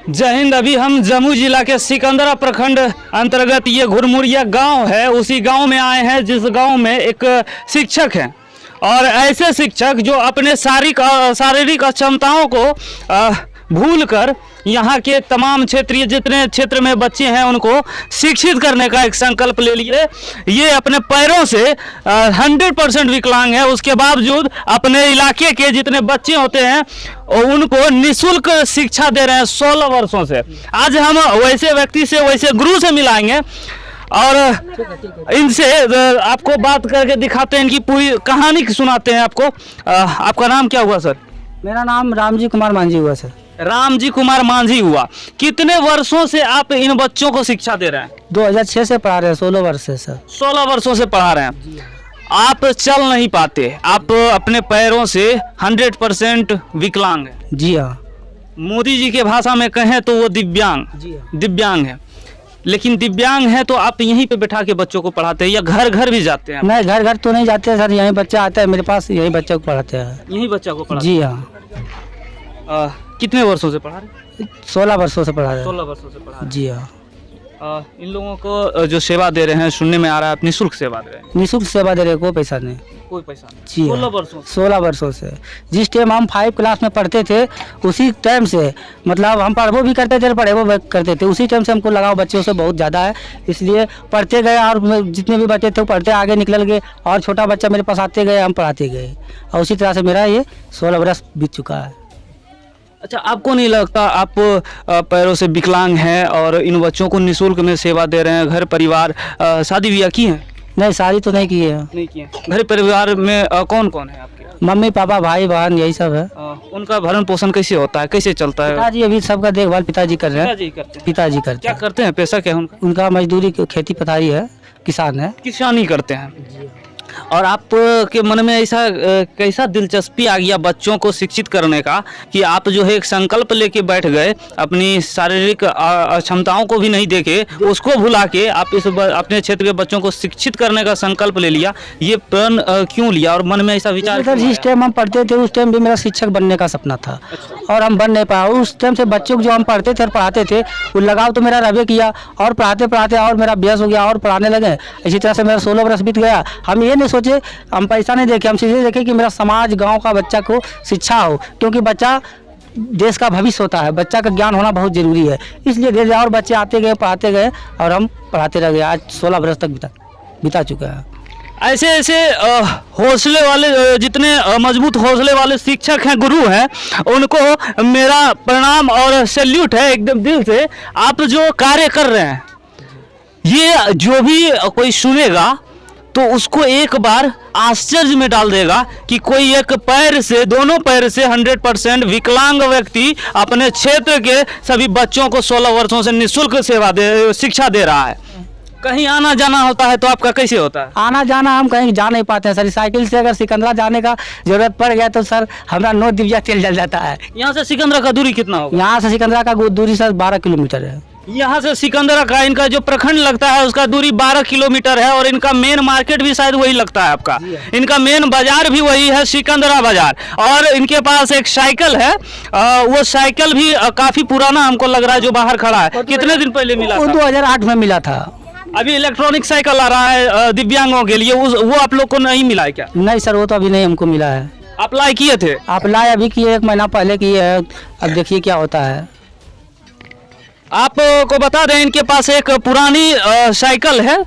जय हिंद। अभी हम जम्मू जिला के सिकंदरा प्रखंड अंतर्गत ये घुरमुरिया गांव है, उसी गांव में आए हैं जिस गांव में एक शिक्षक हैं और ऐसे शिक्षक जो अपने शारीरिक अक्षमताओं को भूलकर यहाँ के तमाम क्षेत्रीय जितने क्षेत्र में बच्चे हैं उनको शिक्षित करने का एक संकल्प ले लिए। ये अपने पैरों से 100% विकलांग है, उसके बावजूद अपने इलाके के जितने बच्चे होते हैं उनको निःशुल्क शिक्षा दे रहे हैं 16 वर्षों से। आज हम वैसे व्यक्ति से, वैसे गुरु से मिलाएंगे और इनसे आपको बात करके दिखाते हैं, इनकी पूरी कहानी सुनाते हैं आपको। आपका नाम क्या हुआ सर? मेरा नाम रामजी कुमार मांझी हुआ सर। रामजी कुमार मांझी हुआ। कितने वर्षों से आप इन बच्चों को शिक्षा दे रहे हैं? 2006 से पढ़ा रहे हैं, 16 वर्ष से सर। 16 वर्षों से पढ़ा रहे हैं। आप चल नहीं पाते, आप अपने पैरों से 100% विकलांग हैं। जी हाँ। मोदी जी के भाषा में कहें तो वो दिव्यांग है। लेकिन दिव्यांग है तो आप यहीं पे बैठा के बच्चों को पढ़ाते हैं या घर घर भी जाते हैं? नहीं, घर घर तो नहीं जाते सर, यहीं बच्चा आता है मेरे पास, यहीं बच्चे को पढ़ाते हैं। यहीं बच्चा को पढ़ाते? जी हाँ। कितने वर्षों से पढ़ा रहे? 16 वर्षों से पढ़ा रहे हैं। 16 वर्षों से पढ़ा रहे हैं। जी हाँ। इन लोगों को जो सेवा दे रहे हैं, सुनने में आ रहा है आप निःशुल्क सेवा दे रहे हैं? निःशुल्क सेवा दे रहे हैं, कोई पैसा नहीं। कोई पैसा नहीं? जी 16 वर्षों से। जिस टाइम हम 5 क्लास में पढ़ते थे उसी टाइम से, मतलब हम पढ़वो भी करते थे, पढ़ेवो भी करते थे, उसी टाइम से हमको लगाव बच्चों से बहुत ज़्यादा है। इसलिए पढ़ते गए और जितने भी बच्चे थे पढ़ते आगे निकल गए और छोटा बच्चा मेरे पास आते गए, हम पढ़ाते गए और उसी तरह से मेरा ये 16 वर्ष बीत चुका है। अच्छा, आपको नहीं लगता आप पैरों से विकलांग हैं और इन बच्चों को निःशुल्क में सेवा दे रहे हैं? घर परिवार शादी ब्याह की है? नहीं, शादी तो नहीं की है। नहीं की है। घर परिवार में कौन कौन है आपके? मम्मी पापा भाई बहन यही सब है। उनका भरण पोषण कैसे होता है, कैसे चलता है? पिताजी अभी सबका देखभाल पिताजी कर रहे हैं। पिताजी करते हैं? पिताजी करते क्या करते हैं? पेशा क्या है उनका? उनका मजदूरी, खेती पथारी है, किसान है। किसानी करते हैं। और आप के मन में ऐसा कैसा दिलचस्पी आ गया बच्चों को शिक्षित करने का कि आप जो है एक संकल्प लेके बैठ गए, अपनी शारीरिक क्षमताओं को भी नहीं देखे, उसको भुला के आप इस अपने क्षेत्र के बच्चों को शिक्षित करने का संकल्प ले लिया? ये प्रण क्यों लिया और मन में ऐसा विचार? जिस टाइम हम पढ़ते थे उस टाइम भी मेरा शिक्षक बनने का सपना था और हम बन नहीं पाए। उस टाइम से बच्चों को जो हम पढ़ते थे और पढ़ाते थे वो लगाव तो मेरा रबे किया और पढ़ाते पढ़ाते और मेरा अभ्यास हो गया और पढ़ाने लगे। इसी तरह से मेरा 16 वर्ष बीत गया। हम ये नहीं सोचे, हम पैसा नहीं देखे, हम सीधे देखे कि मेरा समाज गांव का बच्चा को शिक्षा हो, क्योंकि बच्चा देश का भविष्य होता है, बच्चा का ज्ञान होना बहुत जरूरी है। इसलिए धीरे और बच्चे आते गए, पढ़ाते गए और हम पढ़ाते रह गए। आज 16 वर्ष तक बिता चुका है। ऐसे ऐसे हौसले वाले, जितने मजबूत हौसले वाले शिक्षक हैं, गुरु हैं, उनको मेरा प्रणाम और सैल्यूट है एकदम दिल से। आप जो कार्य कर रहे हैं, ये जो भी कोई सुनेगा तो उसको एक बार आश्चर्य में डाल देगा कि कोई एक पैर से, दोनों पैर से 100% विकलांग व्यक्ति अपने क्षेत्र के सभी बच्चों को 16 वर्षों से निःशुल्क शिक्षा दे रहा है। कहीं आना जाना होता है तो आपका कैसे होता है? आना जाना हम कहीं जा नहीं पाते हैं सर। साइकिल से अगर सिकंदरा जाने का जरूरत पड़ गया तो सर हमारा 9 दिव्या तेल जल जाता है। यहाँ से सिकंदरा का दूरी कितना होगा? यहाँ से सिकंदरा का दूरी सर 12 किलोमीटर है। यहाँ से सिकंदरा का इनका जो प्रखंड लगता है उसका दूरी 12 किलोमीटर है और इनका मेन मार्केट भी शायद वही लगता है आपका। इनका मेन बाजार भी वही है, सिकंदरा बाजार। और इनके पास एक साइकिल है, वो साइकिल भी काफी पुराना हमको लग रहा है जो बाहर खड़ा है। कितने दिन पहले मिला था? 2008 में मिला था। अभी इलेक्ट्रॉनिक साइकिल आ रहा है दिव्यांगों के लिए, वो आप लोग को नहीं मिला है क्या? नहीं सर, वो तो अभी नहीं हमको मिला है। अप्लाई किए थे? अप्लाई अभी किए, 1 महीना पहले किए है। अब देखिए क्या होता है। आपको बता दें इनके पास एक पुरानी साइकिल है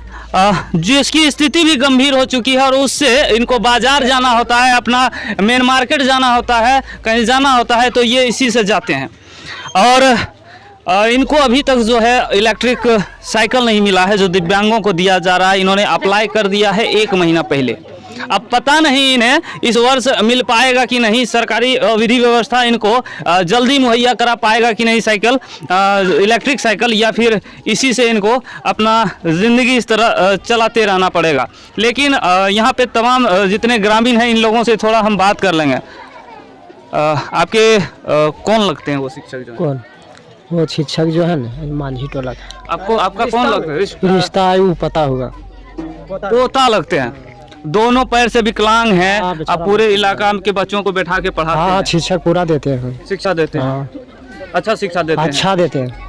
जिसकी स्थिति भी गंभीर हो चुकी है और उससे इनको बाजार जाना होता है, अपना मेन मार्केट जाना होता है, कहीं जाना होता है तो ये इसी से जाते हैं। और इनको अभी तक जो है इलेक्ट्रिक साइकिल नहीं मिला है जो दिव्यांगों को दिया जा रहा है। इन्होंने अप्लाई कर दिया है 1 महीना पहले। अब पता नहीं इन्हें इस वर्ष मिल पाएगा कि नहीं, सरकारी विधि व्यवस्था इनको जल्दी मुहैया करा पाएगा कि नहीं साइकिल, इलेक्ट्रिक साइकिल, या फिर इसी से इनको अपना ज़िंदगी इस तरह चलाते रहना पड़ेगा। लेकिन यहाँ पे तमाम जितने ग्रामीण हैं इन लोगों से थोड़ा हम बात कर लेंगे। आपके कौन लगते हैं वो शिक्षक जो? कौन वो शिक्षक जो है ना, मांझी टोला का। आपका कौन लगता है? रिश्ता है वो पता होगा। पोता लगते हैं, दोनों पैर से विकलांग हैं। आप पूरे इलाका के बच्चों को बैठा के पढ़ाते हैं? शिक्षक पूरा देते हैं, शिक्षा देते हैं। अच्छा शिक्षा देते हैं? अच्छा देते हैं।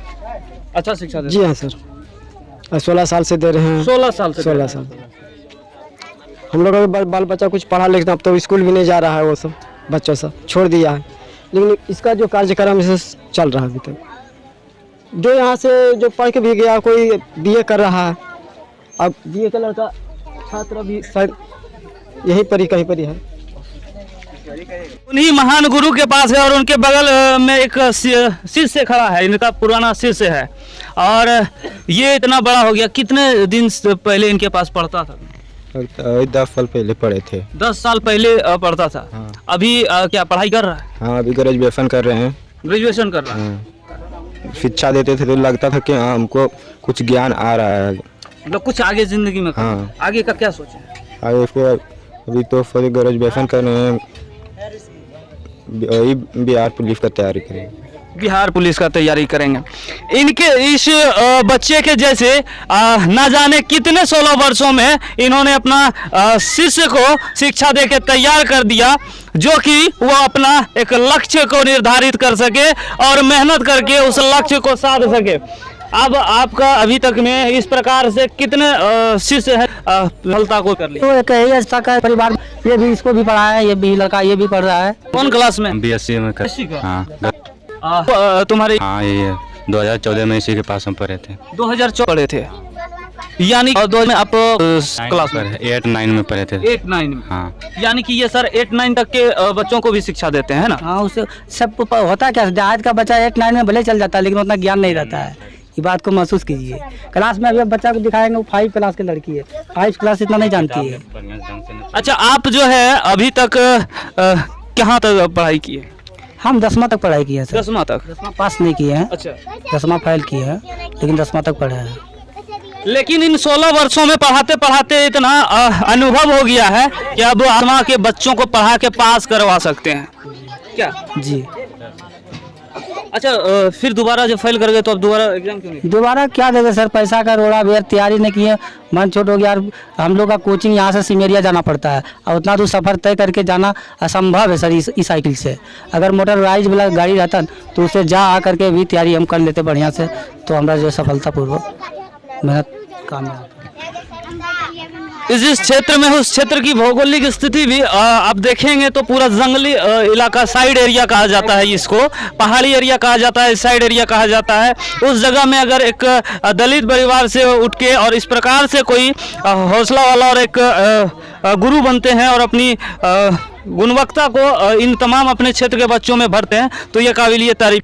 अच्छा शिक्षा देते जी हाँ सर, 16 साल से दे रहे हैं। 16 साल से 16 साल। हम लोग का बाल बच्चा कुछ पढ़ा लिखा, अब तो स्कूल भी नहीं जा रहा है, वो सब बच्चों सब छोड़ दिया है। लेकिन इसका जो कार्यक्रम इसे चल रहा है अभी तक, जो यहाँ से जो पढ़ के भी गया, कोई बीए कर रहा है, अब बीए का लड़का छात्र भी शायद यहीं पर ही कहीं पर ही है। उन्हीं महान गुरु के पास है और उनके बगल में एक शिष्य खड़ा है, इनका पुराना शिष्य है और ये इतना बड़ा हो गया। कितने दिन से पहले इनके पास पढ़ता था? 10 साल पहले पढ़े थे। 10 साल पहले पढ़ता था। हाँ। अभी क्या पढ़ाई कर रहा है? हाँ, अभी ग्रेजुएशन कर रहे हैं। ग्रेजुएशन कर रहा है। हाँ। शिक्षा देते थे तो लगता था कि हाँ, हमको कुछ ज्ञान आ रहा है। मतलब कुछ आगे जिंदगी में करना। हाँ। आगे का क्या सोचे? आगे फिर अभी तो फिर ग्रेजुएशन कर रहे हैं, वही बिहार पुलिस का तैयारी करेंगे। बिहार पुलिस का तैयारी करेंगे। इनके इस बच्चे के जैसे ना जाने कितने 16 वर्षों में इन्होंने अपना शिष्य को शिक्षा देके तैयार कर दिया, जो कि वो अपना एक लक्ष्य को निर्धारित कर सके और मेहनत करके उस लक्ष्य को साध सके। अब आपका अभी तक में इस प्रकार से कितने शिष्य है सफलता को कर लिया? तो एक ही अच्छा का परिवार, ये भी इसको भी पढ़ा है, ये भी लड़का ये भी पढ़ रहा है। कौन क्लास में? BSc में कर। BSc का? हाँ तुम्हारे? हाँ, ये 2014 में इसी के पास हम पढ़े थे। 2014 पढ़े थे, यानी 2000 में आप क्लास में? 8-9 में पढ़े थे। 8-9 में? हाँ। यानी कि ये सर 8-9 तक के बच्चों को भी शिक्षा देते हैं ना? हाँ, उससे सब होता क्या, आज का बच्चा 8-9 में भले चल जाता है, लेकिन उतना ज्ञान नहीं रहता है। ये बात को महसूस कीजिए। क्लास में अभी बच्चा को दिखाएंगे, वो 5 क्लास की लड़की है, 5 क्लास इतना नहीं जानती है। अच्छा, आप जो है अभी तक कहाँ तक पढ़ाई की है? हम 10वां तक पढ़ाई किए हैं सर। 10वां तक? 10वां पास नहीं किए हैं, अच्छा। 10वां फेल किए हैं, लेकिन 10वां तक पढ़े हैं। लेकिन इन 16 वर्षों में पढ़ाते पढ़ाते इतना अनुभव हो गया है कि अब आत्मा के बच्चों को पढ़ा के पास करवा सकते हैं क्या? जी। अच्छा, फिर दोबारा जब फेल कर गए तो अब दोबारा एग्जाम क्यों नहीं? दोबारा क्या देगा सर, पैसा का रोड़ा बेर, तैयारी नहीं किए, मन छोट हो गया। हम लोग का कोचिंग यहाँ से सिमरिया जाना पड़ता है और उतना दूर सफ़र तय करके जाना असंभव है सर इस साइकिल से। अगर मोटराइज वाला गाड़ी रहता तो उससे जा आ करके भी तैयारी हम कर लेते बढ़िया से, तो हमारा जो सफलतापूर्वक मेहनत कामयाब। जिस क्षेत्र में उस क्षेत्र की भौगोलिक स्थिति भी आप देखेंगे तो पूरा जंगली इलाका, साइड एरिया कहा जाता है इसको, पहाड़ी एरिया कहा जाता है, साइड एरिया कहा जाता है। उस जगह में अगर एक दलित परिवार से उठ के और इस प्रकार से कोई हौसला वाला और एक गुरु बनते हैं और अपनी गुणवत्ता को इन तमाम अपने क्षेत्र के बच्चों में भरते हैं, तो ये काबिलियत तारीफ।